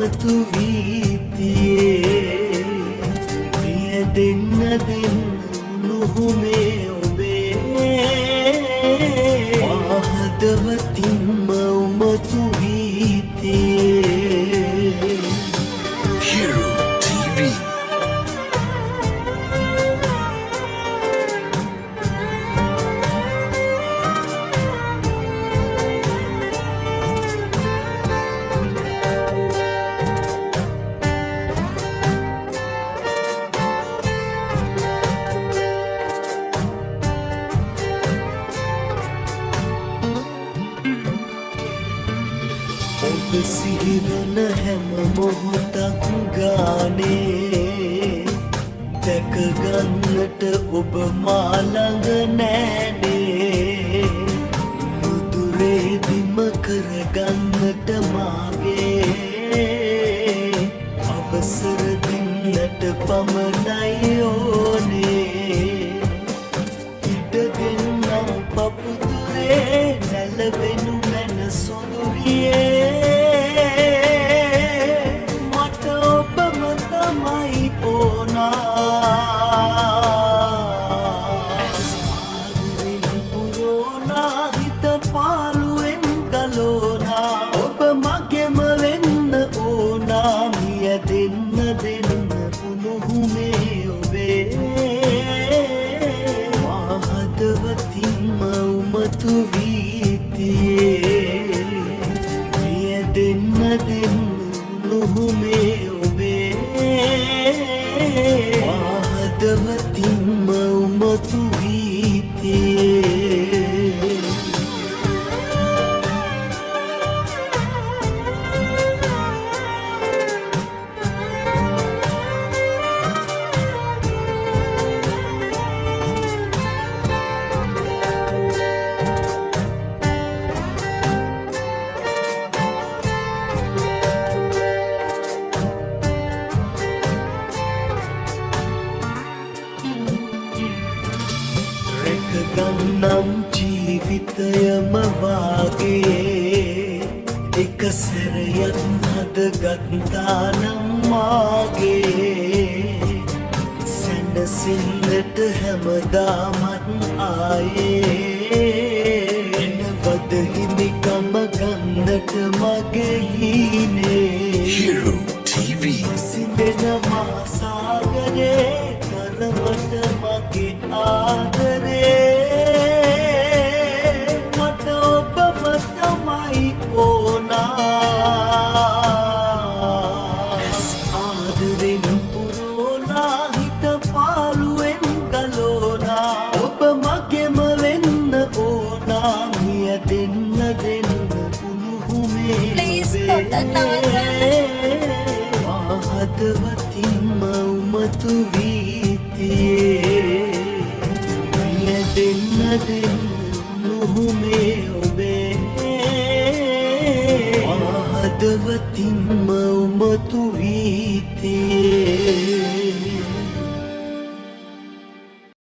උමතු වීතියේ පිය දෙන්න දෙන්න නුහුමේ ඔබේ හදවතින්ම උමතු වීතියේ Hero TV. ඔබ සිහිවන හැම මොහොතක් ගානේ දැකගන්නට ඔබ මා ළඟ නෑනේ මුදුරේදිම කරගන්නට මාගේ අවසර දෙන්නට පමණයි ඕනේ ඉඩ දෙන්නම් පපුතුරේ නැලවෙනු මැන සොඳුරියේ මට ඔබම තමයි ආදරෙන් පුරෝනා හිත පාළුවෙන් ගලෝනා ඔබ මගෙම වෙන්න ඕනා මිය දෙන්න දෙන්න උණුහුමේ ඔබේ මා හදවතින්ම උමතු වීතියේ මිය දෙන්න දෙන්න උණුහුමේ ඔබේ මා හදවතින්ම උමතු වීතියේ ගන්නම් ජීවිතයම වාගේ එක සැරයක් හදගත්තානම් මාගේ සැනසෙන්නට හැමදාමත් ආයේ එනවද හිමිකම ගන්නට මගේ හීනේ Hero TV. සිඳෙනවා සාගරේ තරමට මගේ ආදරේ මට ඔබම තමයි ඕනා ආදරෙන් පුරෝනා හිත පාළුවෙන් ගලෝනා ඔබ මගෙම වෙන්න ඕනා මිය දෙන්න දෙන්න උණුහුමේ Please, හදවතින්ම උමතු වීතියේ මිය දෙන්න දෙන්න නුහුමේ ඔබේ හදවතින්ම උමතු වීතියේ